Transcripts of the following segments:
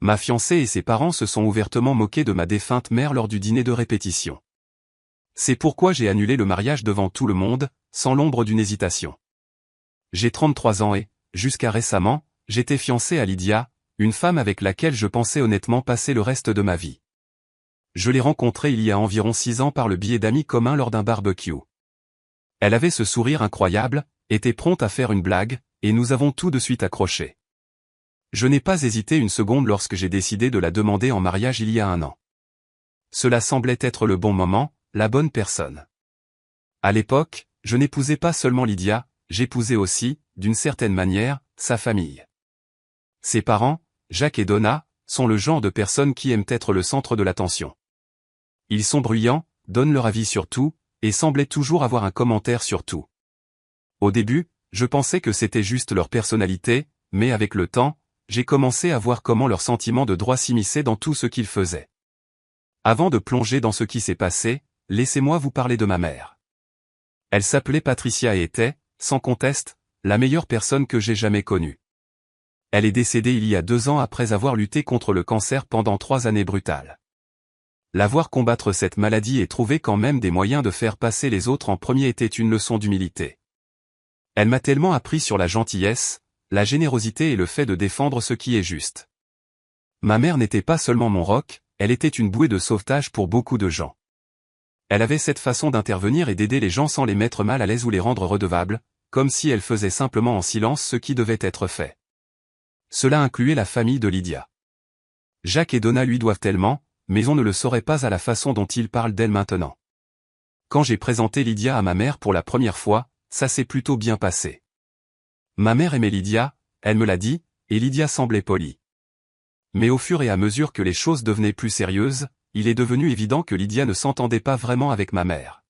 Ma fiancée et ses parents se sont ouvertement moqués de ma défunte mère lors du dîner de répétition. C'est pourquoi j'ai annulé le mariage devant tout le monde, sans l'ombre d'une hésitation. J'ai 33 ans et, jusqu'à récemment, j'étais fiancé à Lydia, une femme avec laquelle je pensais honnêtement passer le reste de ma vie. Je l'ai rencontrée il y a environ 6 ans par le biais d'amis communs lors d'un barbecue. Elle avait ce sourire incroyable, était prompte à faire une blague, et nous avons tout de suite accroché. Je n'ai pas hésité une seconde lorsque j'ai décidé de la demander en mariage il y a 1 an. Cela semblait être le bon moment, la bonne personne. À l'époque, je n'épousais pas seulement Lydia, j'épousais aussi, d'une certaine manière, sa famille. Ses parents, Jacques et Donna, sont le genre de personnes qui aiment être le centre de l'attention. Ils sont bruyants, donnent leur avis sur tout, et semblaient toujours avoir un commentaire sur tout. Au début, je pensais que c'était juste leur personnalité, mais avec le temps, j'ai commencé à voir comment leurs sentiments de droit s'immisçaient dans tout ce qu'ils faisaient. Avant de plonger dans ce qui s'est passé, laissez-moi vous parler de ma mère. Elle s'appelait Patricia et était, sans conteste, la meilleure personne que j'ai jamais connue. Elle est décédée il y a 2 ans après avoir lutté contre le cancer pendant 3 années brutales. La voir combattre cette maladie et trouver quand même des moyens de faire passer les autres en premier était une leçon d'humilité. Elle m'a tellement appris sur la gentillesse, la générosité et le fait de défendre ce qui est juste. Ma mère n'était pas seulement mon roc, elle était une bouée de sauvetage pour beaucoup de gens. Elle avait cette façon d'intervenir et d'aider les gens sans les mettre mal à l'aise ou les rendre redevables, comme si elle faisait simplement en silence ce qui devait être fait. Cela incluait la famille de Lydia. Jacques et Donna lui doivent tellement, mais on ne le saurait pas à la façon dont ils parlent d'elle maintenant. Quand j'ai présenté Lydia à ma mère pour la première fois, ça s'est plutôt bien passé. Ma mère aimait Lydia, elle me l'a dit, et Lydia semblait polie. Mais au fur et à mesure que les choses devenaient plus sérieuses, il est devenu évident que Lydia ne s'entendait pas vraiment avec ma mère.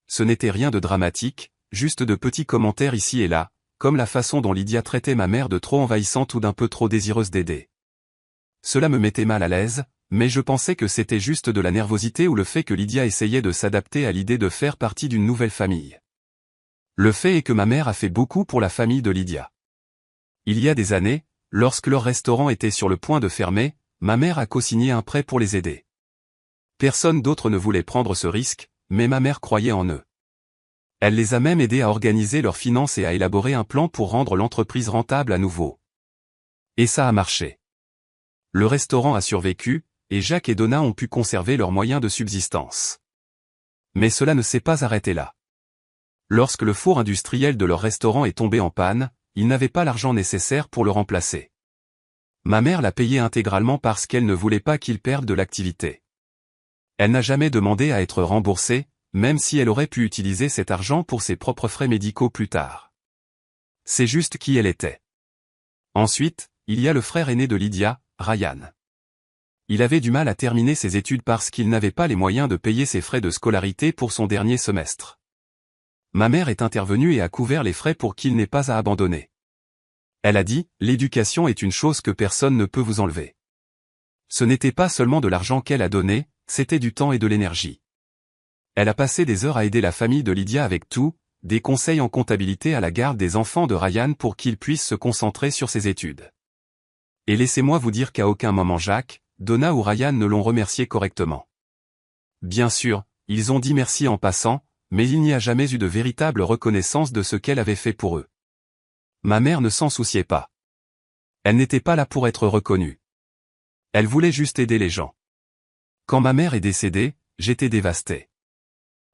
Ce n'était rien de dramatique, juste de petits commentaires ici et là, comme la façon dont Lydia traitait ma mère de trop envahissante ou d'un peu trop désireuse d'aider. Cela me mettait mal à l'aise, mais je pensais que c'était juste de la nervosité ou le fait que Lydia essayait de s'adapter à l'idée de faire partie d'une nouvelle famille. Le fait est que ma mère a fait beaucoup pour la famille de Lydia. Il y a des années, lorsque leur restaurant était sur le point de fermer, ma mère a co-signé un prêt pour les aider. Personne d'autre ne voulait prendre ce risque, mais ma mère croyait en eux. Elle les a même aidés à organiser leurs finances et à élaborer un plan pour rendre l'entreprise rentable à nouveau. Et ça a marché. Le restaurant a survécu, et Jacques et Donna ont pu conserver leurs moyens de subsistance. Mais cela ne s'est pas arrêté là. Lorsque le four industriel de leur restaurant est tombé en panne, ils n'avaient pas l'argent nécessaire pour le remplacer. Ma mère l'a payé intégralement parce qu'elle ne voulait pas qu'ils perdent de l'activité. Elle n'a jamais demandé à être remboursée, même si elle aurait pu utiliser cet argent pour ses propres frais médicaux plus tard. C'est juste qui elle était. Ensuite, il y a le frère aîné de Lydia, Ryan. Il avait du mal à terminer ses études parce qu'il n'avait pas les moyens de payer ses frais de scolarité pour son dernier semestre. Ma mère est intervenue et a couvert les frais pour qu'il n'ait pas à abandonner. Elle a dit, l'éducation est une chose que personne ne peut vous enlever. Ce n'était pas seulement de l'argent qu'elle a donné, c'était du temps et de l'énergie. Elle a passé des heures à aider la famille de Lydia avec tout, des conseils en comptabilité à la garde des enfants de Ryan pour qu'il puisse se concentrer sur ses études. Et laissez-moi vous dire qu'à aucun moment Jacques, Donna ou Ryan ne l'ont remercié correctement. Bien sûr, ils ont dit merci en passant, mais il n'y a jamais eu de véritable reconnaissance de ce qu'elle avait fait pour eux. Ma mère ne s'en souciait pas. Elle n'était pas là pour être reconnue. Elle voulait juste aider les gens. Quand ma mère est décédée, j'étais dévasté.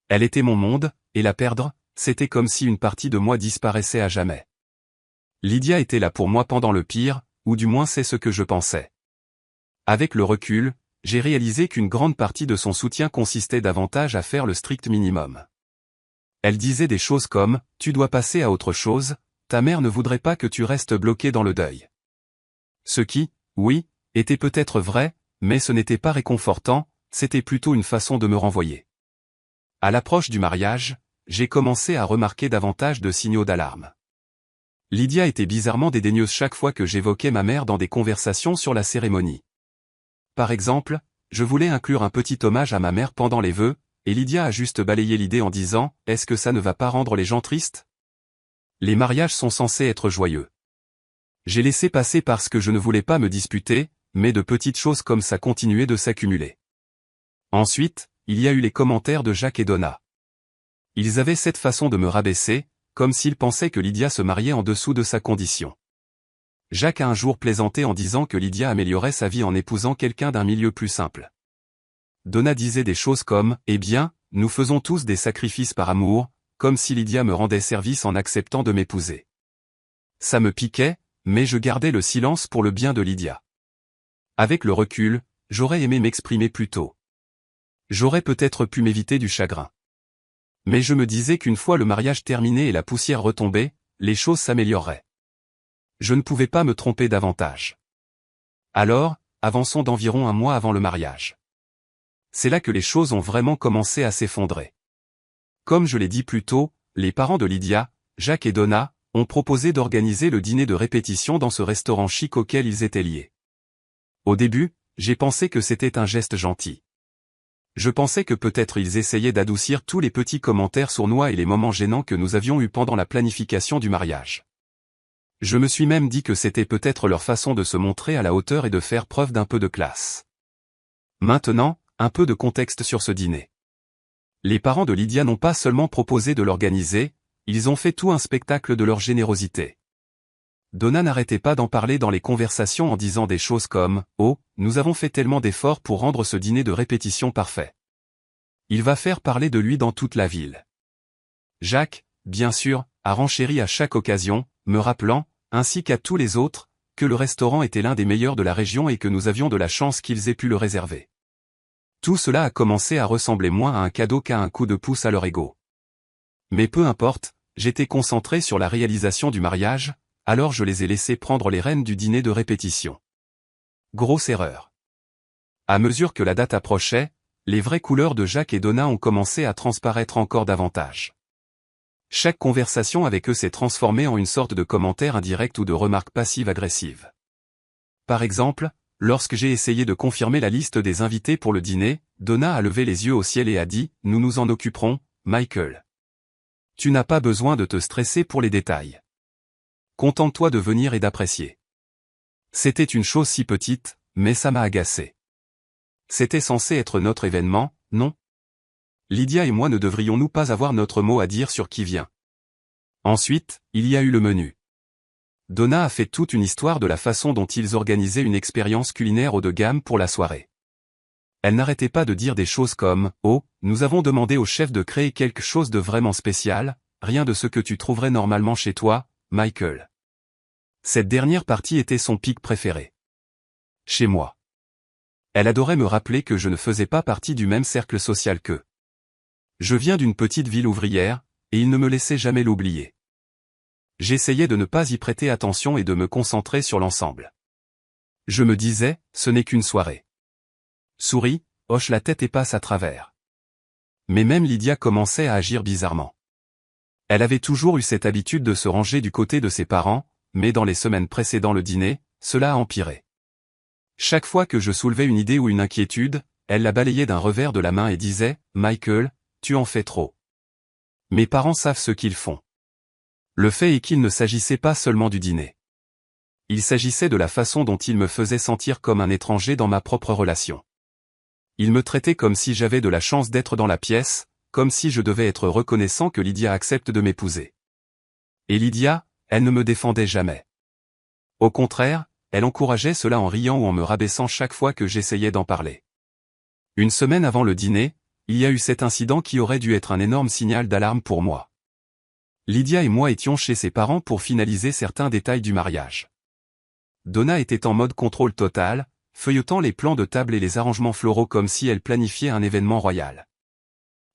Elle était mon monde, et la perdre, c'était comme si une partie de moi disparaissait à jamais. Lydia était là pour moi pendant le pire, ou du moins c'est ce que je pensais. Avec le recul, j'ai réalisé qu'une grande partie de son soutien consistait davantage à faire le strict minimum. Elle disait des choses comme « Tu dois passer à autre chose, ta mère ne voudrait pas que tu restes bloqué dans le deuil. » Ce qui, oui, était peut-être vrai, mais ce n'était pas réconfortant, c'était plutôt une façon de me renvoyer. À l'approche du mariage, j'ai commencé à remarquer davantage de signaux d'alarme. Lydia était bizarrement dédaigneuse chaque fois que j'évoquais ma mère dans des conversations sur la cérémonie. Par exemple, je voulais inclure un petit hommage à ma mère pendant les vœux, et Lydia a juste balayé l'idée en disant « Est-ce que ça ne va pas rendre les gens tristes ? Les mariages sont censés être joyeux. » J'ai laissé passer parce que je ne voulais pas me disputer, mais de petites choses comme ça continuaient de s'accumuler. Ensuite, il y a eu les commentaires de Jacques et Donna. Ils avaient cette façon de me rabaisser, comme s'ils pensaient que Lydia se mariait en dessous de sa condition. Jacques a un jour plaisanté en disant que Lydia améliorait sa vie en épousant quelqu'un d'un milieu plus simple. Donna disait des choses comme « Eh bien, nous faisons tous des sacrifices par amour », comme si Lydia me rendait service en acceptant de m'épouser. Ça me piquait, mais je gardais le silence pour le bien de Lydia. Avec le recul, j'aurais aimé m'exprimer plus tôt. J'aurais peut-être pu m'éviter du chagrin. Mais je me disais qu'une fois le mariage terminé et la poussière retombée, les choses s'amélioreraient. Je ne pouvais pas me tromper davantage. Alors, avançons d'environ un mois avant le mariage. C'est là que les choses ont vraiment commencé à s'effondrer. Comme je l'ai dit plus tôt, les parents de Lydia, Jacques et Donna, ont proposé d'organiser le dîner de répétition dans ce restaurant chic auquel ils étaient liés. Au début, j'ai pensé que c'était un geste gentil. Je pensais que peut-être ils essayaient d'adoucir tous les petits commentaires sournois et les moments gênants que nous avions eus pendant la planification du mariage. Je me suis même dit que c'était peut-être leur façon de se montrer à la hauteur et de faire preuve d'un peu de classe. Maintenant, un peu de contexte sur ce dîner. Les parents de Lydia n'ont pas seulement proposé de l'organiser, ils ont fait tout un spectacle de leur générosité. Donna n'arrêtait pas d'en parler dans les conversations en disant des choses comme « Oh, nous avons fait tellement d'efforts pour rendre ce dîner de répétition parfait. Il va faire parler de lui dans toute la ville. » Jacques, bien sûr, a renchéri à chaque occasion, me rappelant, ainsi qu'à tous les autres, que le restaurant était l'un des meilleurs de la région et que nous avions de la chance qu'ils aient pu le réserver. Tout cela a commencé à ressembler moins à un cadeau qu'à un coup de pouce à leur ego. Mais peu importe, j'étais concentré sur la réalisation du mariage, alors je les ai laissés prendre les rênes du dîner de répétition. Grosse erreur. À mesure que la date approchait, les vraies couleurs de Jacques et Donna ont commencé à transparaître encore davantage. Chaque conversation avec eux s'est transformée en une sorte de commentaire indirect ou de remarque passive-agressive. Par exemple, lorsque j'ai essayé de confirmer la liste des invités pour le dîner, Donna a levé les yeux au ciel et a dit « Nous nous en occuperons, Michael. Tu n'as pas besoin de te stresser pour les détails. Contente-toi de venir et d'apprécier. » C'était une chose si petite, mais ça m'a agacé. C'était censé être notre événement, non? Lydia et moi ne devrions-nous pas avoir notre mot à dire sur qui vient? Ensuite, il y a eu le menu. Donna a fait toute une histoire de la façon dont ils organisaient une expérience culinaire haut de gamme pour la soirée. Elle n'arrêtait pas de dire des choses comme « Oh, nous avons demandé au chef de créer quelque chose de vraiment spécial, rien de ce que tu trouverais normalement chez toi, Michael. » Cette dernière partie était son pic préféré. Chez moi. Elle adorait me rappeler que je ne faisais pas partie du même cercle social qu'eux. Je viens d'une petite ville ouvrière, et il ne me laissait jamais l'oublier. J'essayais de ne pas y prêter attention et de me concentrer sur l'ensemble. Je me disais, ce n'est qu'une soirée. Souris, hoche la tête et passe à travers. Mais même Lydia commençait à agir bizarrement. Elle avait toujours eu cette habitude de se ranger du côté de ses parents, mais dans les semaines précédant le dîner, cela a empiré. Chaque fois que je soulevais une idée ou une inquiétude, elle la balayait d'un revers de la main et disait « Michael, tu en fais trop. Mes parents savent ce qu'ils font. » Le fait est qu'il ne s'agissait pas seulement du dîner. Il s'agissait de la façon dont ils me faisaient sentir comme un étranger dans ma propre relation. Ils me traitaient comme si j'avais de la chance d'être dans la pièce, comme si je devais être reconnaissant que Lydia accepte de m'épouser. Et Lydia, elle ne me défendait jamais. Au contraire, elle encourageait cela en riant ou en me rabaissant chaque fois que j'essayais d'en parler. Une semaine avant le dîner, il y a eu cet incident qui aurait dû être un énorme signal d'alarme pour moi. Lydia et moi étions chez ses parents pour finaliser certains détails du mariage. Donna était en mode contrôle total, feuilletant les plans de table et les arrangements floraux comme si elle planifiait un événement royal.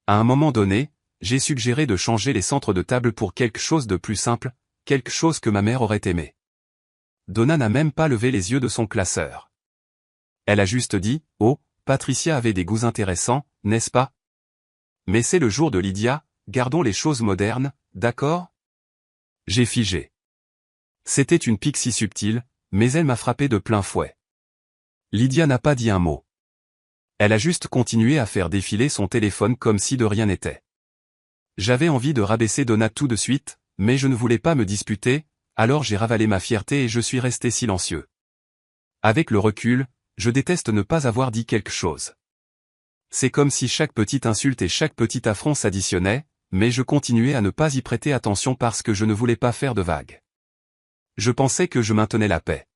À un moment donné, j'ai suggéré de changer les centres de table pour quelque chose de plus simple, quelque chose que ma mère aurait aimé. Donna n'a même pas levé les yeux de son classeur. Elle a juste dit « Oh, Patricia avait des goûts intéressants, n'est-ce pas? Mais c'est le jour de Lydia, gardons les choses modernes, d'accord ?» J'ai figé. C'était une pique si subtile, mais elle m'a frappé de plein fouet. Lydia n'a pas dit un mot. Elle a juste continué à faire défiler son téléphone comme si de rien n'était. J'avais envie de rabaisser Donna tout de suite, mais je ne voulais pas me disputer, alors j'ai ravalé ma fierté et je suis resté silencieux. Avec le recul, je déteste ne pas avoir dit quelque chose. C'est comme si chaque petite insulte et chaque petit affront s'additionnaient, mais je continuais à ne pas y prêter attention parce que je ne voulais pas faire de vagues. Je pensais que je maintenais la paix.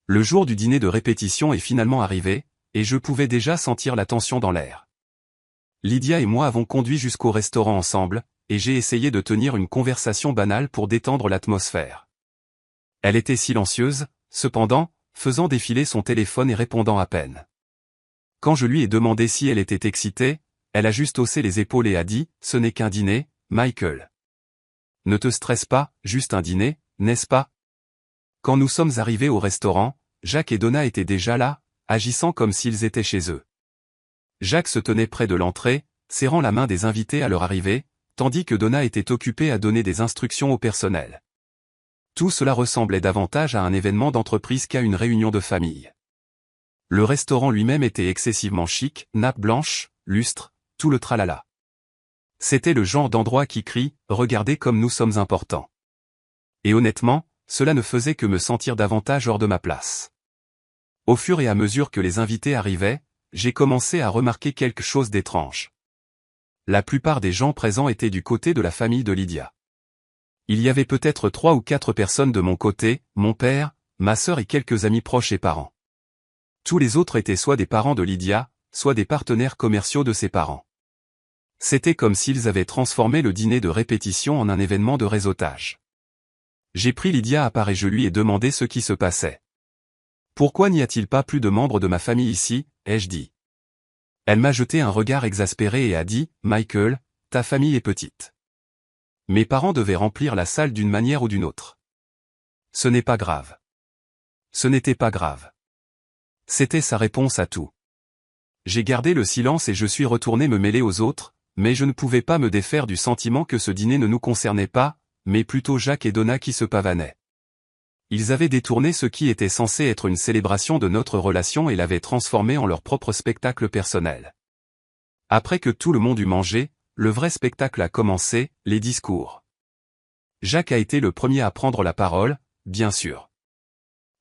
Le jour du dîner de répétition est finalement arrivé, et je pouvais déjà sentir la tension dans l'air. Lydia et moi avons conduit jusqu'au restaurant ensemble, et j'ai essayé de tenir une conversation banale pour détendre l'atmosphère. Elle était silencieuse, cependant, faisant défiler son téléphone et répondant à peine. Quand je lui ai demandé si elle était excitée, elle a juste haussé les épaules et a dit « Ce n'est qu'un dîner, Michael. Ne te stresse pas, juste un dîner, n'est-ce pas ?» Quand nous sommes arrivés au restaurant, Jacques et Donna étaient déjà là, agissant comme s'ils étaient chez eux. Jacques se tenait près de l'entrée, serrant la main des invités à leur arrivée, tandis que Donna était occupée à donner des instructions au personnel. Tout cela ressemblait davantage à un événement d'entreprise qu'à une réunion de famille. Le restaurant lui-même était excessivement chic, nappe blanche, lustre, tout le tralala. C'était le genre d'endroit qui crie « Regardez comme nous sommes importants ». Et honnêtement, cela ne faisait que me sentir davantage hors de ma place. Au fur et à mesure que les invités arrivaient, j'ai commencé à remarquer quelque chose d'étrange. La plupart des gens présents étaient du côté de la famille de Lydia. Il y avait peut-être 3 ou 4 personnes de mon côté, mon père, ma sœur et quelques amis proches et parents. Tous les autres étaient soit des parents de Lydia, soit des partenaires commerciaux de ses parents. C'était comme s'ils avaient transformé le dîner de répétition en un événement de réseautage. J'ai pris Lydia à part et je lui ai demandé ce qui se passait. « Pourquoi n'y a-t-il pas plus de membres de ma famille ici ?» ai-je dit. Elle m'a jeté un regard exaspéré et a dit « Michael, ta famille est petite. Mes parents devaient remplir la salle d'une manière ou d'une autre. Ce n'est pas grave. » Ce n'était pas grave. C'était sa réponse à tout. J'ai gardé le silence et je suis retourné me mêler aux autres, mais je ne pouvais pas me défaire du sentiment que ce dîner ne nous concernait pas, mais plutôt Jacques et Donna qui se pavanaient. Ils avaient détourné ce qui était censé être une célébration de notre relation et l'avaient transformé en leur propre spectacle personnel. Après que tout le monde eut mangé, le vrai spectacle a commencé, les discours. Jacques a été le premier à prendre la parole, bien sûr.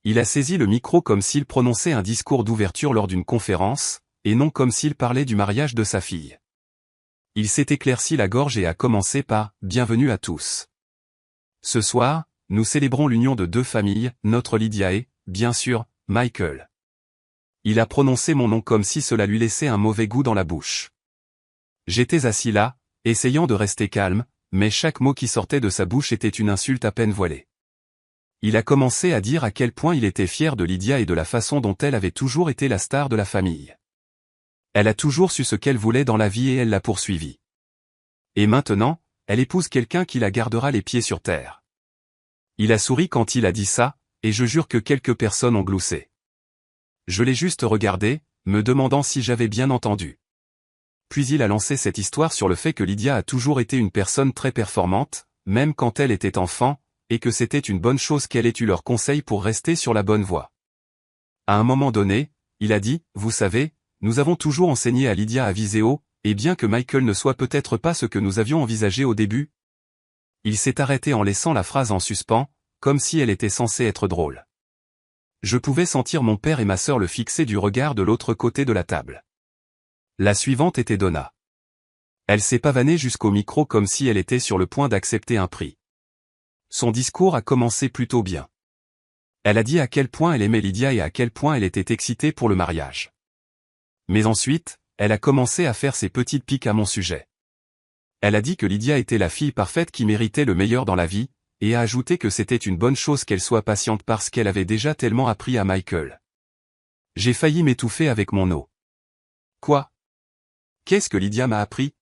Il a saisi le micro comme s'il prononçait un discours d'ouverture lors d'une conférence, et non comme s'il parlait du mariage de sa fille. Il s'est éclairci la gorge et a commencé par « Bienvenue à tous. Ce soir, nous célébrons l'union de 2 familles, notre Lydia et, bien sûr, Michael. » Il a prononcé mon nom comme si cela lui laissait un mauvais goût dans la bouche. J'étais assis là, essayant de rester calme, mais chaque mot qui sortait de sa bouche était une insulte à peine voilée. Il a commencé à dire à quel point il était fier de Lydia et de la façon dont elle avait toujours été la star de la famille. Elle a toujours su ce qu'elle voulait dans la vie et elle l'a poursuivi. Et maintenant, elle épouse quelqu'un qui la gardera les pieds sur terre. Il a souri quand il a dit ça, et je jure que quelques personnes ont gloussé. Je l'ai juste regardé, me demandant si j'avais bien entendu. Puis il a lancé cette histoire sur le fait que Lydia a toujours été une personne très performante, même quand elle était enfant, et que c'était une bonne chose qu'elle ait eu leurs conseils pour rester sur la bonne voie. À un moment donné, il a dit, « Vous savez, nous avons toujours enseigné à Lydia à viser haut, et bien que Michael ne soit peut-être pas ce que nous avions envisagé au début. » Il s'est arrêté en laissant la phrase en suspens, comme si elle était censée être drôle. Je pouvais sentir mon père et ma sœur le fixer du regard de l'autre côté de la table. La suivante était Donna. Elle s'est pavanée jusqu'au micro comme si elle était sur le point d'accepter un prix. Son discours a commencé plutôt bien. Elle a dit à quel point elle aimait Lydia et à quel point elle était excitée pour le mariage. Mais ensuite, elle a commencé à faire ses petites piques à mon sujet. Elle a dit que Lydia était la fille parfaite qui méritait le meilleur dans la vie, et a ajouté que c'était une bonne chose qu'elle soit patiente parce qu'elle avait déjà tellement appris à Michael. J'ai failli m'étouffer avec mon eau. Quoi? Qu'est-ce que Lydia m'a appris?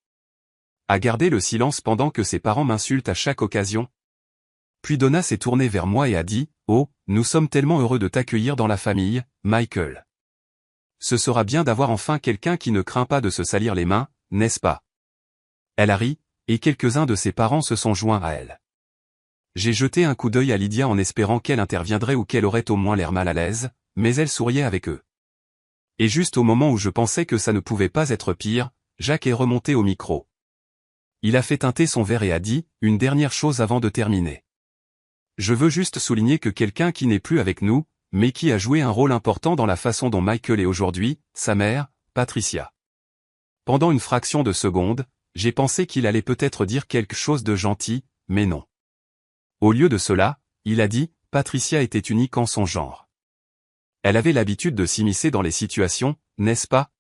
À garder le silence pendant que ses parents m'insultent à chaque occasion? Puis Donna s'est tournée vers moi et a dit, « Oh, nous sommes tellement heureux de t'accueillir dans la famille, Michael. Ce sera bien d'avoir enfin quelqu'un qui ne craint pas de se salir les mains, n'est-ce pas ?» Elle a ri, et quelques-uns de ses parents se sont joints à elle. J'ai jeté un coup d'œil à Lydia en espérant qu'elle interviendrait ou qu'elle aurait au moins l'air mal à l'aise, mais elle souriait avec eux. Et juste au moment où je pensais que ça ne pouvait pas être pire, Jacques est remonté au micro. Il a fait teinter son verre et a dit, une dernière chose avant de terminer. Je veux juste souligner que quelqu'un qui n'est plus avec nous, mais qui a joué un rôle important dans la façon dont Michael est aujourd'hui, sa mère, Patricia. Pendant une fraction de seconde, j'ai pensé qu'il allait peut-être dire quelque chose de gentil, mais non. Au lieu de cela, il a dit, Patricia était unique en son genre. Elle avait l'habitude de s'immiscer dans les situations, n'est-ce pas?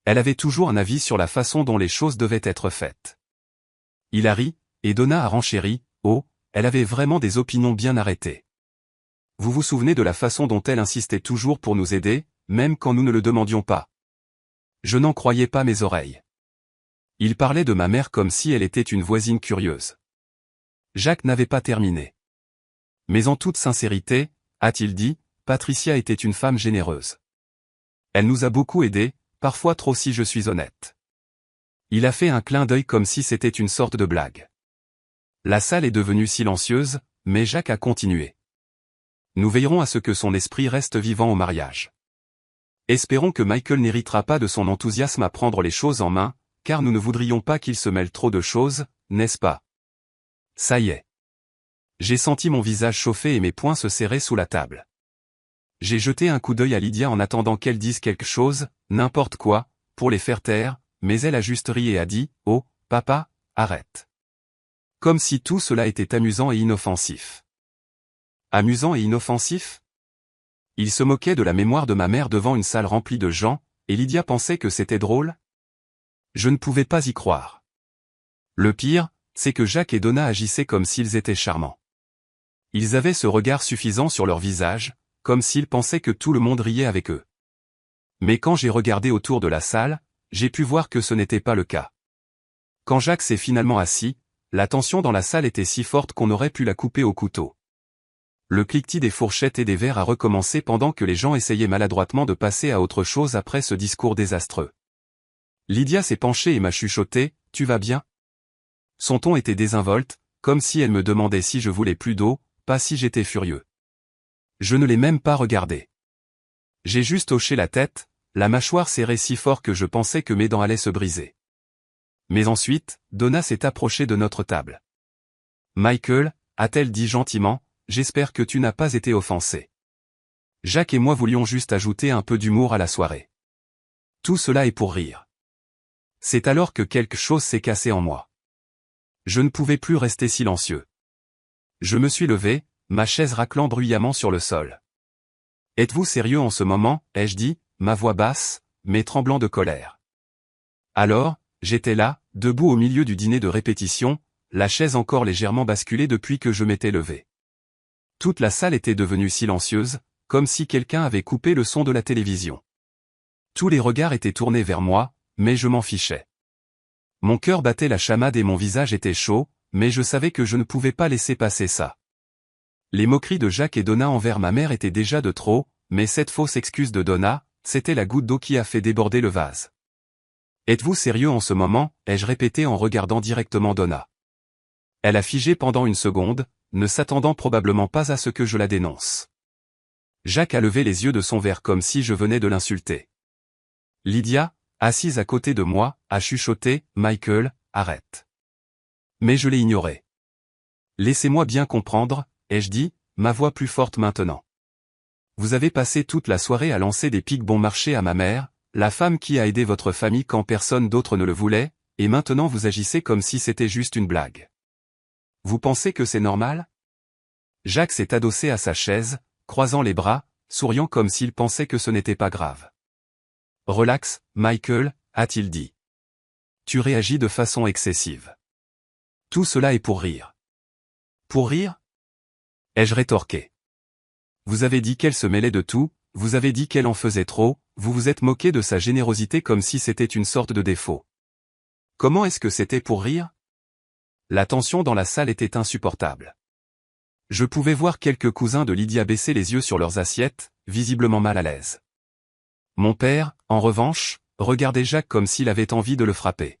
Elle avait toujours un avis sur la façon dont les choses devaient être faites. Il a ri, et Donna a renchéri, oh, elle avait vraiment des opinions bien arrêtées. Vous vous souvenez de la façon dont elle insistait toujours pour nous aider, même quand nous ne le demandions pas? Je n'en croyais pas mes oreilles. Il parlait de ma mère comme si elle était une voisine curieuse. Jacques n'avait pas terminé. Mais en toute sincérité, a-t-il dit, Patricia était une femme généreuse. Elle nous a beaucoup aidés, parfois trop si je suis honnête. Il a fait un clin d'œil comme si c'était une sorte de blague. La salle est devenue silencieuse, mais Jacques a continué. Nous veillerons à ce que son esprit reste vivant au mariage. Espérons que Michael n'héritera pas de son enthousiasme à prendre les choses en main, car nous ne voudrions pas qu'il se mêle trop de choses, n'est-ce pas? Ça y est. J'ai senti mon visage chauffer et mes poings se serrer sous la table. J'ai jeté un coup d'œil à Lydia en attendant qu'elle dise quelque chose, n'importe quoi, pour les faire taire, mais elle a juste ri et a dit, « Oh, papa, arrête. » Comme si tout cela était amusant et inoffensif. Amusant et inoffensif? Il se moquait de la mémoire de ma mère devant une salle remplie de gens, et Lydia pensait que c'était drôle? Je ne pouvais pas y croire. Le pire, c'est que Jacques et Donna agissaient comme s'ils étaient charmants. Ils avaient ce regard suffisant sur leur visage, comme s'ils pensaient que tout le monde riait avec eux. Mais quand j'ai regardé autour de la salle, j'ai pu voir que ce n'était pas le cas. Quand Jacques s'est finalement assis, la tension dans la salle était si forte qu'on aurait pu la couper au couteau. Le cliquetis des fourchettes et des verres a recommencé pendant que les gens essayaient maladroitement de passer à autre chose après ce discours désastreux. Lydia s'est penchée et m'a chuchoté, « Tu vas bien ?» Son ton était désinvolte, comme si elle me demandait si je voulais plus d'eau, pas si j'étais furieux. Je ne l'ai même pas regardé. J'ai juste hoché la tête, la mâchoire serrée si fort que je pensais que mes dents allaient se briser. Mais ensuite, Donna s'est approchée de notre table. « Michael, a-t-elle dit gentiment, j'espère que tu n'as pas été offensé. » Jacques et moi voulions juste ajouter un peu d'humour à la soirée. Tout cela est pour rire. C'est alors que quelque chose s'est cassé en moi. Je ne pouvais plus rester silencieux. Je me suis levé, ma chaise raclant bruyamment sur le sol. « Êtes-vous sérieux en ce moment ?» ai-je dit, ma voix basse, mais tremblant de colère. Alors, j'étais là, debout au milieu du dîner de répétition, la chaise encore légèrement basculée depuis que je m'étais levé. Toute la salle était devenue silencieuse, comme si quelqu'un avait coupé le son de la télévision. Tous les regards étaient tournés vers moi, mais je m'en fichais. Mon cœur battait la chamade et mon visage était chaud, mais je savais que je ne pouvais pas laisser passer ça. Les moqueries de Jacques et Donna envers ma mère étaient déjà de trop, mais cette fausse excuse de Donna, c'était la goutte d'eau qui a fait déborder le vase. « Êtes-vous sérieux en ce moment ?» ai-je répété en regardant directement Donna. Elle a figé pendant une seconde, ne s'attendant probablement pas à ce que je la dénonce. Jacques a levé les yeux de son verre comme si je venais de l'insulter. Lydia, assise à côté de moi, a chuchoté, « Michael, arrête. » Mais je l'ai ignoré. « Laissez-moi bien comprendre, » ai-je dit, ma voix plus forte maintenant. Vous avez passé toute la soirée à lancer des piques bon marché à ma mère, la femme qui a aidé votre famille quand personne d'autre ne le voulait, et maintenant vous agissez comme si c'était juste une blague. Vous pensez que c'est normal? Jacques s'est adossé à sa chaise, croisant les bras, souriant comme s'il pensait que ce n'était pas grave. Relax, Michael, a-t-il dit. Tu réagis de façon excessive. Tout cela est pour rire. Pour rire? Ai-je rétorqué. Vous avez dit qu'elle se mêlait de tout, vous avez dit qu'elle en faisait trop, vous vous êtes moqué de sa générosité comme si c'était une sorte de défaut. Comment est-ce que c'était pour rire? La tension dans la salle était insupportable. Je pouvais voir quelques cousins de Lydia baisser les yeux sur leurs assiettes, visiblement mal à l'aise. Mon père, en revanche, regardait Jacques comme s'il avait envie de le frapper.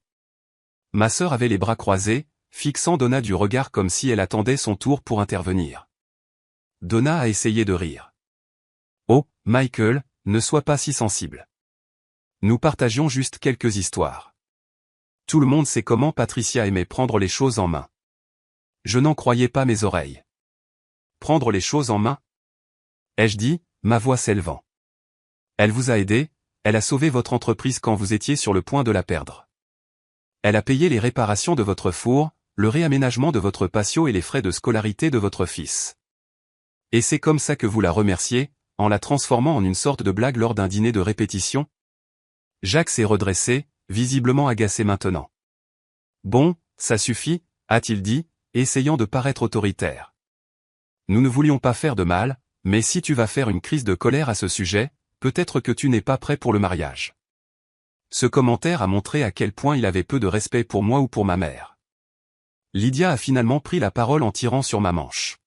Ma sœur avait les bras croisés, fixant Donna du regard comme si elle attendait son tour pour intervenir. Donna a essayé de rire. Oh, Michael, ne sois pas si sensible. Nous partagions juste quelques histoires. Tout le monde sait comment Patricia aimait prendre les choses en main. Je n'en croyais pas mes oreilles. Prendre les choses en main? ai-je dit, ma voix s'élevant. Elle vous a aidé, elle a sauvé votre entreprise quand vous étiez sur le point de la perdre. Elle a payé les réparations de votre four, le réaménagement de votre patio et les frais de scolarité de votre fils. Et c'est comme ça que vous la remerciez, en la transformant en une sorte de blague lors d'un dîner de répétition? Jacques s'est redressé, visiblement agacé maintenant. Bon, ça suffit, a-t-il dit, essayant de paraître autoritaire. Nous ne voulions pas faire de mal, mais si tu vas faire une crise de colère à ce sujet, peut-être que tu n'es pas prêt pour le mariage. Ce commentaire a montré à quel point il avait peu de respect pour moi ou pour ma mère. Lydia a finalement pris la parole en tirant sur ma manche.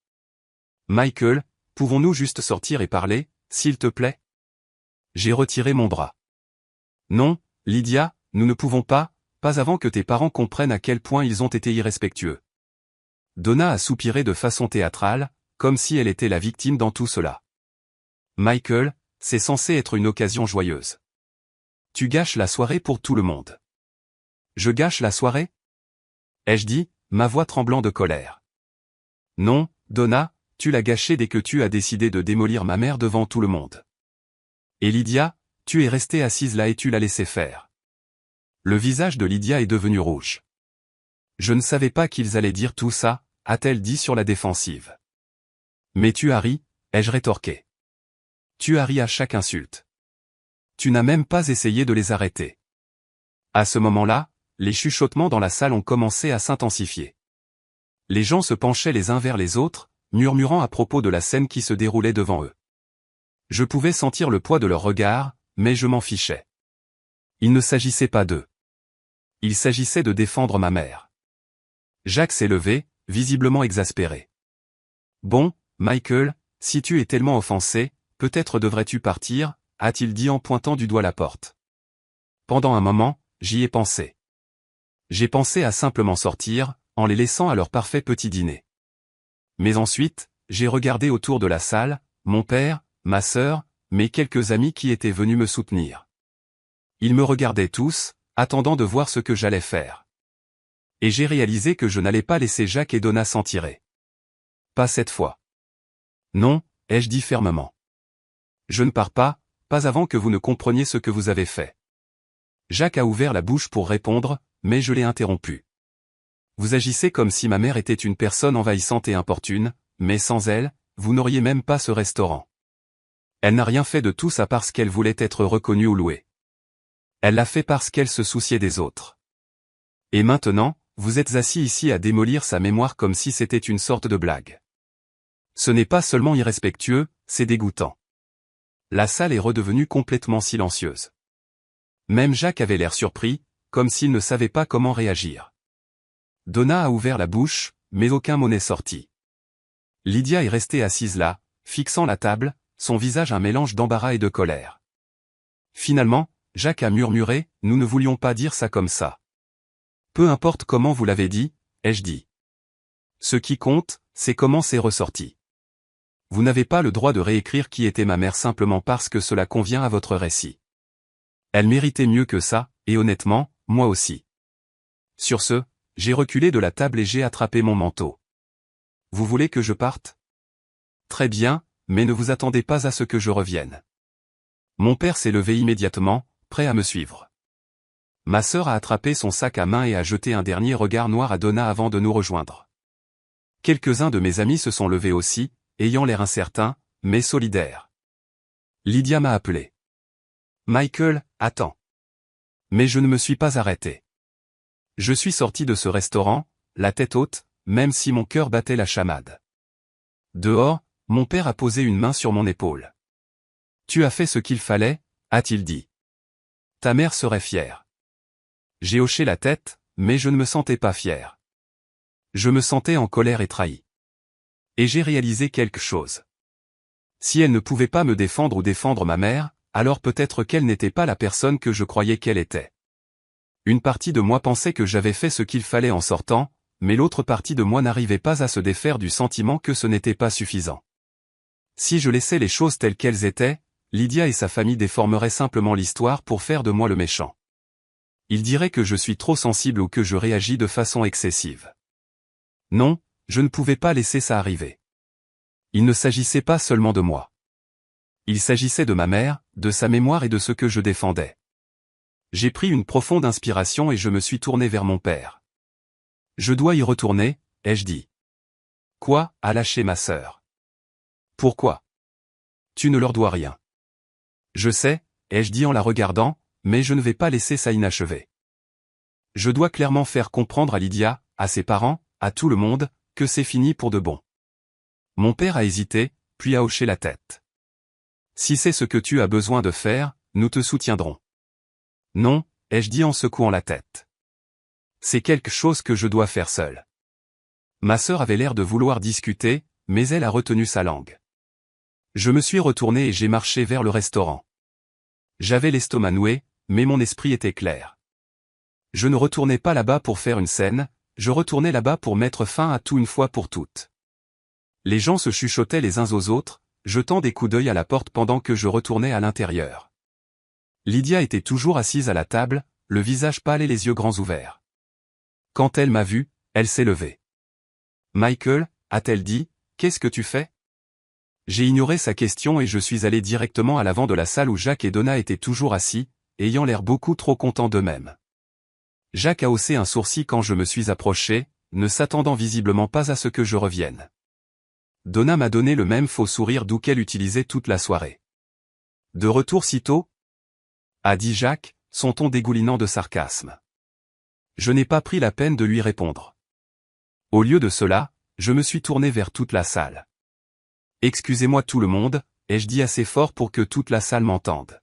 Michael, pouvons-nous juste sortir et parler, s'il te plaît? J'ai retiré mon bras. Non, Lydia, nous ne pouvons pas avant que tes parents comprennent à quel point ils ont été irrespectueux. Donna a soupiré de façon théâtrale, comme si elle était la victime dans tout cela. Michael, c'est censé être une occasion joyeuse. Tu gâches la soirée pour tout le monde. Je gâche la soirée? Ai-je dit, ma voix tremblant de colère. Non, Donna, tu l'as gâchée dès que tu as décidé de démolir ma mère devant tout le monde. Et Lydia, tu es restée assise là et tu l'as laissé faire. Le visage de Lydia est devenu rouge. Je ne savais pas qu'ils allaient dire tout ça, a-t-elle dit sur la défensive. Mais tu as ri, ai-je rétorqué. Tu as ri à chaque insulte. Tu n'as même pas essayé de les arrêter. À ce moment-là, les chuchotements dans la salle ont commencé à s'intensifier. Les gens se penchaient les uns vers les autres, murmurant à propos de la scène qui se déroulait devant eux. Je pouvais sentir le poids de leurs regards, mais je m'en fichais. Il ne s'agissait pas d'eux. Il s'agissait de défendre ma mère. Jacques s'est levé, visiblement exaspéré. Bon, Michael, si tu es tellement offensé, peut-être devrais-tu partir, a-t-il dit en pointant du doigt la porte. Pendant un moment, j'y ai pensé. J'ai pensé à simplement sortir, en les laissant à leur parfait petit dîner. Mais ensuite, j'ai regardé autour de la salle, mon père, ma sœur, mes quelques amis qui étaient venus me soutenir. Ils me regardaient tous, attendant de voir ce que j'allais faire. Et j'ai réalisé que je n'allais pas laisser Jacques et Donna s'en tirer. Pas cette fois. Non, ai-je dit fermement. Je ne pars pas avant que vous ne compreniez ce que vous avez fait. Jacques a ouvert la bouche pour répondre, mais je l'ai interrompu. Vous agissez comme si ma mère était une personne envahissante et importune, mais sans elle, vous n'auriez même pas ce restaurant. Elle n'a rien fait de tout ça parce qu'elle voulait être reconnue ou louée. Elle l'a fait parce qu'elle se souciait des autres. Et maintenant, vous êtes assis ici à démolir sa mémoire comme si c'était une sorte de blague. Ce n'est pas seulement irrespectueux, c'est dégoûtant. La salle est redevenue complètement silencieuse. Même Jacques avait l'air surpris, comme s'il ne savait pas comment réagir. Donna a ouvert la bouche, mais aucun mot n'est sorti. Lydia est restée assise là, fixant la table, son visage un mélange d'embarras et de colère. Finalement, Jacques a murmuré, nous ne voulions pas dire ça comme ça. Peu importe comment vous l'avez dit, ai-je dit. Ce qui compte, c'est comment c'est ressorti. Vous n'avez pas le droit de réécrire qui était ma mère simplement parce que cela convient à votre récit. Elle méritait mieux que ça, et honnêtement, moi aussi. Sur ce, j'ai reculé de la table et j'ai attrapé mon manteau. Vous voulez que je parte? Très bien, mais ne vous attendez pas à ce que je revienne. Mon père s'est levé immédiatement, prêt à me suivre. Ma sœur a attrapé son sac à main et a jeté un dernier regard noir à Donna avant de nous rejoindre. Quelques-uns de mes amis se sont levés aussi, ayant l'air incertains, mais solidaires. Lydia m'a appelé. Michael, attends. Mais je ne me suis pas arrêté. Je suis sorti de ce restaurant, la tête haute, même si mon cœur battait la chamade. Dehors, mon père a posé une main sur mon épaule. Tu as fait ce qu'il fallait, a-t-il dit. Ta mère serait fière. J'ai hoché la tête, mais je ne me sentais pas fier. Je me sentais en colère et trahi. Et j'ai réalisé quelque chose. Si elle ne pouvait pas me défendre ou défendre ma mère, alors peut-être qu'elle n'était pas la personne que je croyais qu'elle était. Une partie de moi pensait que j'avais fait ce qu'il fallait en sortant, mais l'autre partie de moi n'arrivait pas à se défaire du sentiment que ce n'était pas suffisant. Si je laissais les choses telles qu'elles étaient, Lydia et sa famille déformeraient simplement l'histoire pour faire de moi le méchant. Ils diraient que je suis trop sensible ou que je réagis de façon excessive. Non, je ne pouvais pas laisser ça arriver. Il ne s'agissait pas seulement de moi. Il s'agissait de ma mère, de sa mémoire et de ce que je défendais. J'ai pris une profonde inspiration et je me suis tourné vers mon père. Je dois y retourner, ai-je dit. Quoi, a lâché ma sœur. Pourquoi? Tu ne leur dois rien. Je sais, ai-je dit en la regardant, mais je ne vais pas laisser ça inachevé. Je dois clairement faire comprendre à Lydia, à ses parents, à tout le monde, que c'est fini pour de bon. Mon père a hésité, puis a hoché la tête. Si c'est ce que tu as besoin de faire, nous te soutiendrons. Non, ai-je dit en secouant la tête. C'est quelque chose que je dois faire seul. Ma sœur avait l'air de vouloir discuter, mais elle a retenu sa langue. Je me suis retourné et j'ai marché vers le restaurant. J'avais l'estomac noué, mais mon esprit était clair. Je ne retournais pas là-bas pour faire une scène, je retournais là-bas pour mettre fin à tout une fois pour toutes. Les gens se chuchotaient les uns aux autres, jetant des coups d'œil à la porte pendant que je retournais à l'intérieur. Lydia était toujours assise à la table, le visage pâle et les yeux grands ouverts. Quand elle m'a vu, elle s'est levée. « Michael, a-t-elle dit, qu'est-ce que tu fais ?» J'ai ignoré sa question et je suis allé directement à l'avant de la salle où Jacques et Donna étaient toujours assis, ayant l'air beaucoup trop contents d'eux-mêmes. Jacques a haussé un sourcil quand je me suis approché, ne s'attendant visiblement pas à ce que je revienne. Donna m'a donné le même faux sourire doux qu'elle utilisait toute la soirée. « De retour si tôt ?» a dit Jacques, son ton dégoulinant de sarcasme. Je n'ai pas pris la peine de lui répondre. Au lieu de cela, je me suis tourné vers toute la salle. « Excusez-moi tout le monde », ai-je dit assez fort pour que toute la salle m'entende.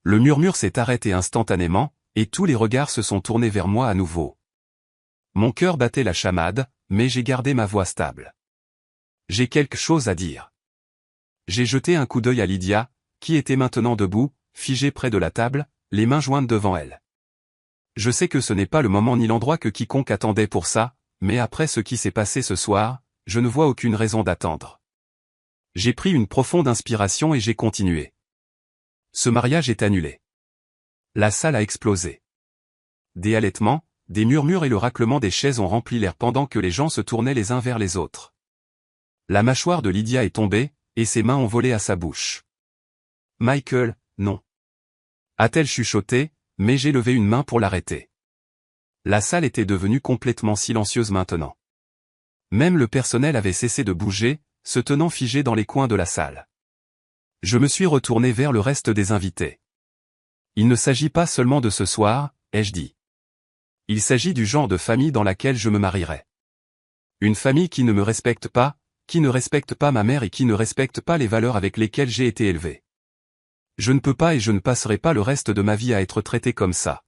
Le murmure s'est arrêté instantanément, et tous les regards se sont tournés vers moi à nouveau. Mon cœur battait la chamade, mais j'ai gardé ma voix stable. J'ai quelque chose à dire. J'ai jeté un coup d'œil à Lydia, qui était maintenant debout, figée près de la table, les mains jointes devant elle. Je sais que ce n'est pas le moment ni l'endroit que quiconque attendait pour ça, mais après ce qui s'est passé ce soir, je ne vois aucune raison d'attendre. J'ai pris une profonde inspiration et j'ai continué. Ce mariage est annulé. La salle a explosé. Des halètements, des murmures et le raclement des chaises ont rempli l'air pendant que les gens se tournaient les uns vers les autres. La mâchoire de Lydia est tombée, et ses mains ont volé à sa bouche. « Michael, non. » a-t-elle chuchoté, mais j'ai levé une main pour l'arrêter. La salle était devenue complètement silencieuse maintenant. Même le personnel avait cessé de bouger, se tenant figé dans les coins de la salle. Je me suis retourné vers le reste des invités. Il ne s'agit pas seulement de ce soir, ai-je dit. Il s'agit du genre de famille dans laquelle je me marierai. Une famille qui ne me respecte pas, qui ne respecte pas ma mère et qui ne respecte pas les valeurs avec lesquelles j'ai été élevé. Je ne peux pas et je ne passerai pas le reste de ma vie à être traité comme ça.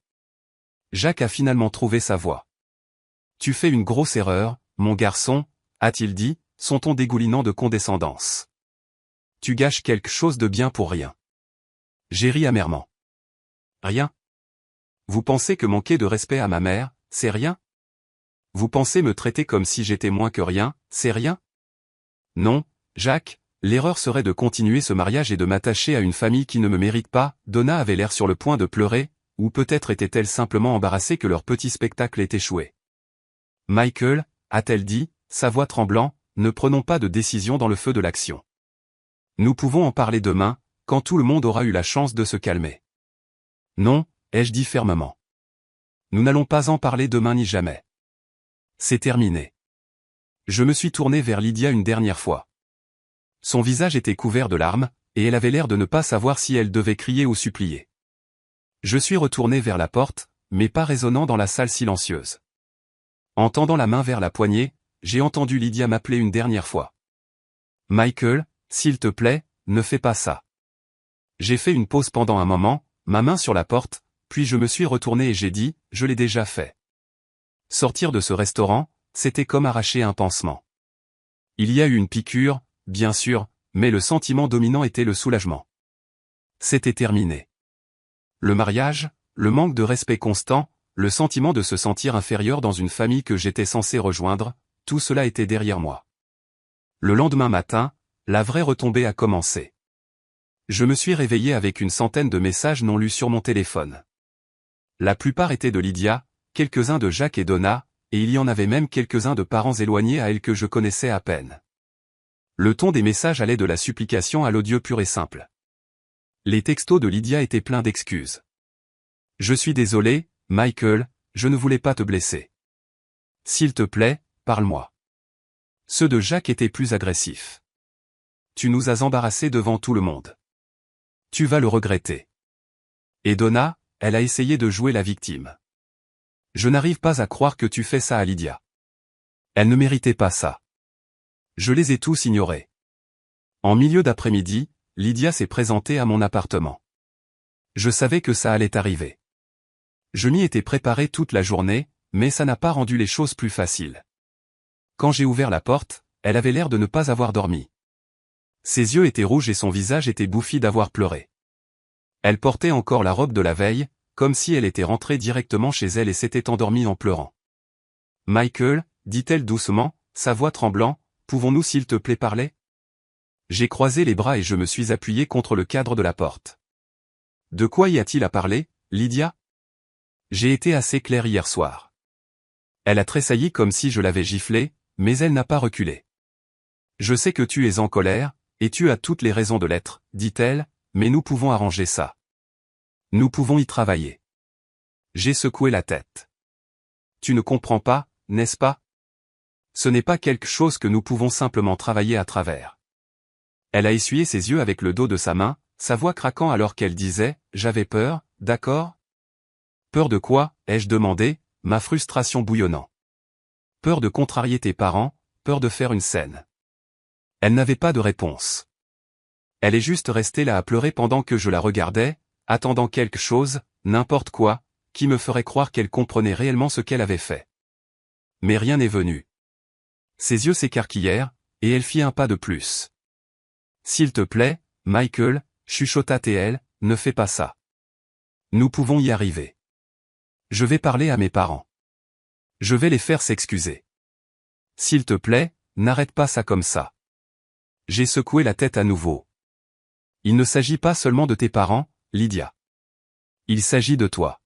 Jacques a finalement trouvé sa voix. « Tu fais une grosse erreur, mon garçon, » a-t-il dit, son ton dégoulinant de condescendance. « Tu gâches quelque chose de bien pour rien. » J'ai ri amèrement. Rien? Vous pensez que manquer de respect à ma mère, c'est rien? Vous pensez me traiter comme si j'étais moins que rien, c'est rien? Non, Jacques, l'erreur serait de continuer ce mariage et de m'attacher à une famille qui ne me mérite pas. Donna avait l'air sur le point de pleurer, ou peut-être était-elle simplement embarrassée que leur petit spectacle ait échoué. Michael, a-t-elle dit, sa voix tremblant, ne prenons pas de décision dans le feu de l'action. Nous pouvons en parler demain, quand tout le monde aura eu la chance de se calmer. Non, ai-je dit fermement. Nous n'allons pas en parler demain ni jamais. C'est terminé. Je me suis tourné vers Lydia une dernière fois. Son visage était couvert de larmes, et elle avait l'air de ne pas savoir si elle devait crier ou supplier. Je suis retourné vers la porte, mais pas résonnant dans la salle silencieuse. En tendant la main vers la poignée, j'ai entendu Lydia m'appeler une dernière fois. « Michael, s'il te plaît, ne fais pas ça. » J'ai fait une pause pendant un moment, ma main sur la porte, puis je me suis retourné et j'ai dit, je l'ai déjà fait. Sortir de ce restaurant, c'était comme arracher un pansement. Il y a eu une piqûre, bien sûr, mais le sentiment dominant était le soulagement. C'était terminé. Le mariage, le manque de respect constant, le sentiment de se sentir inférieur dans une famille que j'étais censé rejoindre, tout cela était derrière moi. Le lendemain matin, la vraie retombée a commencé. Je me suis réveillé avec une centaine de messages non lus sur mon téléphone. La plupart étaient de Lydia, quelques-uns de Jacques et Donna, et il y en avait même quelques-uns de parents éloignés à elle que je connaissais à peine. Le ton des messages allait de la supplication à l'odieux pur et simple. Les textos de Lydia étaient pleins d'excuses. Je suis désolé, Michael, je ne voulais pas te blesser. S'il te plaît, parle-moi. Ceux de Jacques étaient plus agressifs. Tu nous as embarrassés devant tout le monde. Tu vas le regretter. Et Donna, elle a essayé de jouer la victime. Je n'arrive pas à croire que tu fais ça à Lydia. Elle ne méritait pas ça. Je les ai tous ignorés. En milieu d'après-midi, Lydia s'est présentée à mon appartement. Je savais que ça allait arriver. Je m'y étais préparé toute la journée, mais ça n'a pas rendu les choses plus faciles. Quand j'ai ouvert la porte, elle avait l'air de ne pas avoir dormi. Ses yeux étaient rouges et son visage était bouffi d'avoir pleuré. Elle portait encore la robe de la veille, comme si elle était rentrée directement chez elle et s'était endormie en pleurant. Michael, dit-elle doucement, sa voix tremblant, pouvons-nous s'il te plaît parler? J'ai croisé les bras et je me suis appuyé contre le cadre de la porte. De quoi y a-t-il à parler, Lydia? J'ai été assez clair hier soir. Elle a tressailli comme si je l'avais giflée, mais elle n'a pas reculé. Je sais que tu es en colère, et tu as toutes les raisons de l'être, dit-elle, mais nous pouvons arranger ça. Nous pouvons y travailler. J'ai secoué la tête. Tu ne comprends pas, n'est-ce pas? Ce n'est pas quelque chose que nous pouvons simplement travailler à travers. Elle a essuyé ses yeux avec le dos de sa main, sa voix craquant alors qu'elle disait « J'avais peur, d'accord ?» Peur de quoi, ai-je demandé, ma frustration bouillonnant. Peur de contrarier tes parents, peur de faire une scène. Elle n'avait pas de réponse. Elle est juste restée là à pleurer pendant que je la regardais, attendant quelque chose, n'importe quoi, qui me ferait croire qu'elle comprenait réellement ce qu'elle avait fait. Mais rien n'est venu. Ses yeux s'écarquillèrent, et elle fit un pas de plus. S'il te plaît, Michael, chuchota-t-elle, ne fais pas ça. Nous pouvons y arriver. Je vais parler à mes parents. Je vais les faire s'excuser. S'il te plaît, n'arrête pas ça comme ça. J'ai secoué la tête à nouveau. Il ne s'agit pas seulement de tes parents, Lydia. Il s'agit de toi.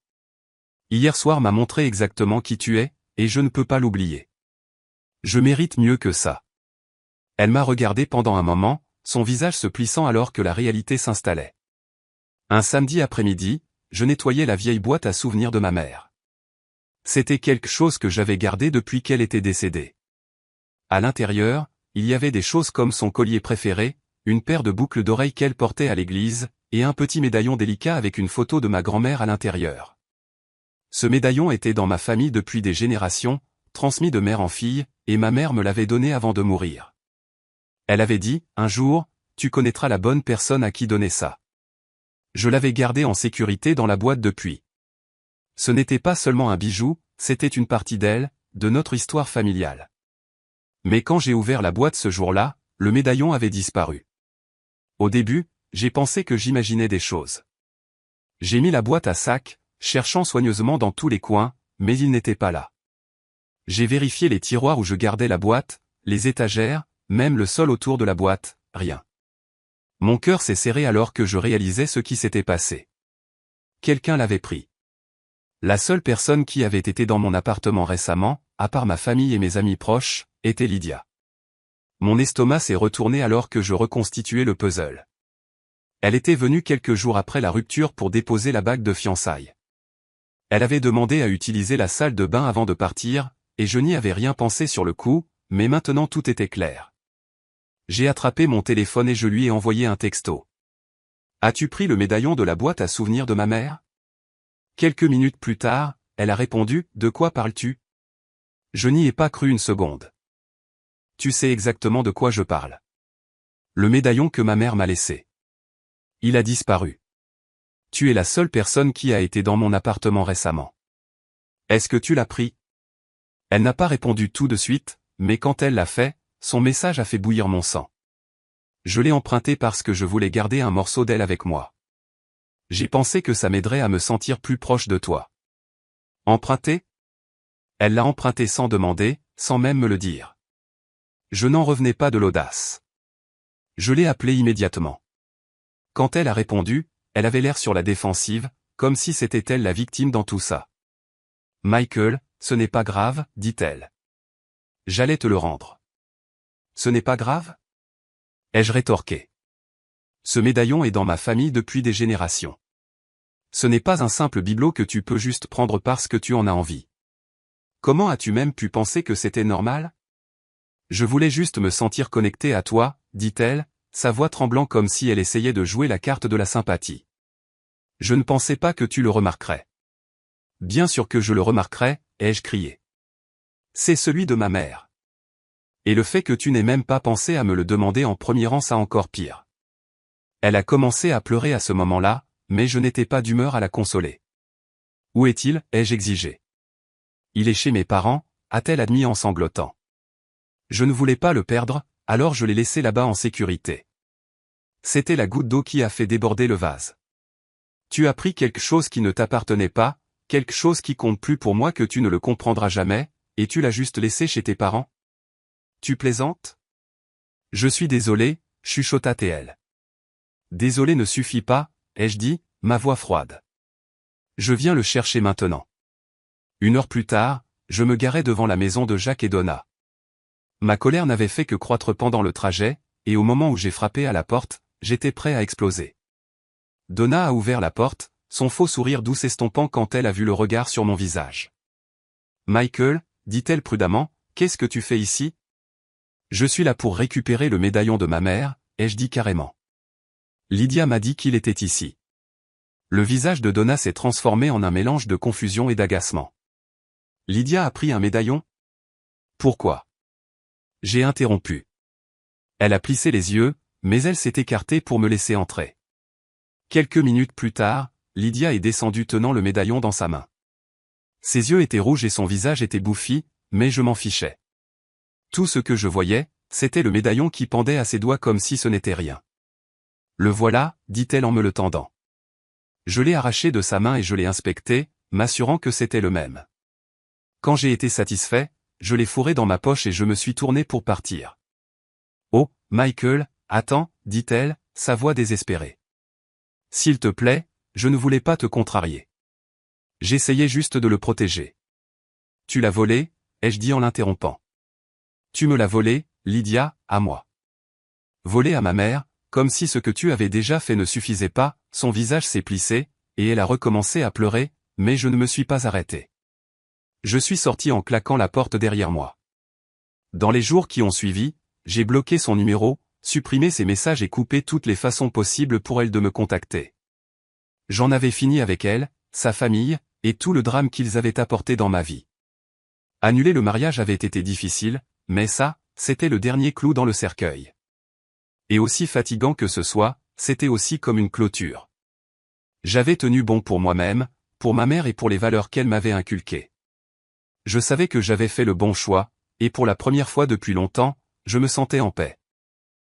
Hier soir m'a montré exactement qui tu es, et je ne peux pas l'oublier. Je mérite mieux que ça. Elle m'a regardé pendant un moment, son visage se plissant alors que la réalité s'installait. Un samedi après-midi, je nettoyais la vieille boîte à souvenirs de ma mère. C'était quelque chose que j'avais gardé depuis qu'elle était décédée. À l'intérieur, il y avait des choses comme son collier préféré, une paire de boucles d'oreilles qu'elle portait à l'église, et un petit médaillon délicat avec une photo de ma grand-mère à l'intérieur. Ce médaillon était dans ma famille depuis des générations, transmis de mère en fille, et ma mère me l'avait donné avant de mourir. Elle avait dit, un jour, tu connaîtras la bonne personne à qui donner ça. Je l'avais gardé en sécurité dans la boîte depuis. Ce n'était pas seulement un bijou, c'était une partie d'elle, de notre histoire familiale. Mais quand j'ai ouvert la boîte ce jour-là, le médaillon avait disparu. Au début, j'ai pensé que j'imaginais des choses. J'ai mis la boîte à sac, cherchant soigneusement dans tous les coins, mais il n'était pas là. J'ai vérifié les tiroirs où je gardais la boîte, les étagères, même le sol autour de la boîte, rien. Mon cœur s'est serré alors que je réalisais ce qui s'était passé. Quelqu'un l'avait pris. La seule personne qui avait été dans mon appartement récemment, à part ma famille et mes amis proches, était Lydia. Mon estomac s'est retourné alors que je reconstituais le puzzle. Elle était venue quelques jours après la rupture pour déposer la bague de fiançailles. Elle avait demandé à utiliser la salle de bain avant de partir, et je n'y avais rien pensé sur le coup, mais maintenant tout était clair. J'ai attrapé mon téléphone et je lui ai envoyé un texto. As-tu pris le médaillon de la boîte à souvenirs de ma mère? Quelques minutes plus tard, elle a répondu, de quoi parles-tu? Je n'y ai pas cru une seconde. Tu sais exactement de quoi je parle. Le médaillon que ma mère m'a laissé. Il a disparu. Tu es la seule personne qui a été dans mon appartement récemment. Est-ce que tu l'as pris? Elle n'a pas répondu tout de suite, mais quand elle l'a fait, son message a fait bouillir mon sang. Je l'ai emprunté parce que je voulais garder un morceau d'elle avec moi. J'ai pensé que ça m'aiderait à me sentir plus proche de toi. Emprunté? Elle l'a emprunté sans demander, sans même me le dire. Je n'en revenais pas de l'audace. Je l'ai appelée immédiatement. Quand elle a répondu, elle avait l'air sur la défensive, comme si c'était elle la victime dans tout ça. Michael, ce n'est pas grave, dit-elle. J'allais te le rendre. Ce n'est pas grave? Ai-je rétorqué. Ce médaillon est dans ma famille depuis des générations. Ce n'est pas un simple bibelot que tu peux juste prendre parce que tu en as envie. Comment as-tu même pu penser que c'était normal? Je voulais juste me sentir connecté à toi, dit-elle, sa voix tremblant comme si elle essayait de jouer la carte de la sympathie. Je ne pensais pas que tu le remarquerais. Bien sûr que je le remarquerais, ai-je crié. C'est celui de ma mère. Et le fait que tu n'aies même pas pensé à me le demander en premier rang ça encore pire. Elle a commencé à pleurer à ce moment-là, mais je n'étais pas d'humeur à la consoler. Où est-il, ai-je exigé. Il est chez mes parents, a-t-elle admis en sanglotant. Je ne voulais pas le perdre, alors je l'ai laissé là-bas en sécurité. C'était la goutte d'eau qui a fait déborder le vase. Tu as pris quelque chose qui ne t'appartenait pas, quelque chose qui compte plus pour moi que tu ne le comprendras jamais, et tu l'as juste laissé chez tes parents? Tu plaisantes? Je suis désolé, chuchota T.L. Désolé ne suffit pas, ai-je dit, ma voix froide. Je viens le chercher maintenant. 1 heure plus tard, je me garais devant la maison de Jacques et Donna. Ma colère n'avait fait que croître pendant le trajet, et au moment où j'ai frappé à la porte, j'étais prêt à exploser. Donna a ouvert la porte, son faux sourire doux s'estompant quand elle a vu le regard sur mon visage. Michael, dit-elle prudemment, qu'est-ce que tu fais ici? Je suis là pour récupérer le médaillon de ma mère, ai-je dit carrément. Lydia m'a dit qu'il était ici. Le visage de Donna s'est transformé en un mélange de confusion et d'agacement. Lydia a pris un médaillon? Pourquoi? J'ai interrompu. Elle a plissé les yeux, mais elle s'est écartée pour me laisser entrer. Quelques minutes plus tard, Lydia est descendue tenant le médaillon dans sa main. Ses yeux étaient rouges et son visage était bouffi, mais je m'en fichais. Tout ce que je voyais, c'était le médaillon qui pendait à ses doigts comme si ce n'était rien. Le voilà, dit-elle en me le tendant. Je l'ai arraché de sa main et je l'ai inspecté, m'assurant que c'était le même. Quand j'ai été satisfait, je l'ai fourré dans ma poche et je me suis tourné pour partir. Oh, Michael, attends, dit-elle, sa voix désespérée. S'il te plaît, je ne voulais pas te contrarier. J'essayais juste de le protéger. Tu l'as volé, ai-je dit en l'interrompant. Tu me l'as volé, Lydia, à moi. Volé à ma mère, comme si ce que tu avais déjà fait ne suffisait pas, son visage s'est plissé, et elle a recommencé à pleurer, mais je ne me suis pas arrêté. Je suis sorti en claquant la porte derrière moi. Dans les jours qui ont suivi, j'ai bloqué son numéro, supprimé ses messages et coupé toutes les façons possibles pour elle de me contacter. J'en avais fini avec elle, sa famille, et tout le drame qu'ils avaient apporté dans ma vie. Annuler le mariage avait été difficile, mais ça, c'était le dernier clou dans le cercueil. Et aussi fatigant que ce soit, c'était aussi comme une clôture. J'avais tenu bon pour moi-même, pour ma mère et pour les valeurs qu'elle m'avait inculquées. Je savais que j'avais fait le bon choix, et pour la première fois depuis longtemps, je me sentais en paix.